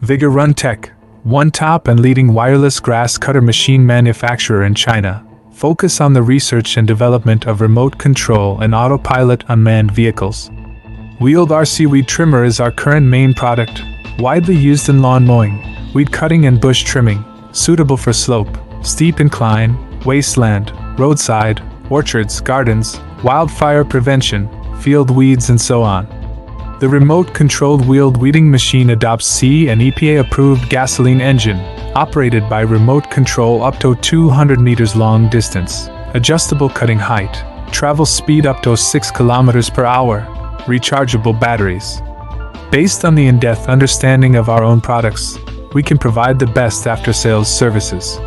Vigor Run Tech, one top and leading wireless grass cutter machine manufacturer in China, focus on the research and development of remote control and autopilot unmanned vehicles. Wheeled RC Weed Trimmer is our current main product, widely used in lawn mowing, weed cutting and bush trimming, suitable for slope, steep incline, wasteland, roadside, orchards, gardens, wildfire prevention, field weeds and so on. The remote-controlled wheeled weeding machine adopts C and EPA-approved gasoline engine, operated by remote control up to 200 meters long distance, adjustable cutting height, travel speed up to 6 kilometers per hour, rechargeable batteries. Based on the in-depth understanding of our own products, we can provide the best after-sales services.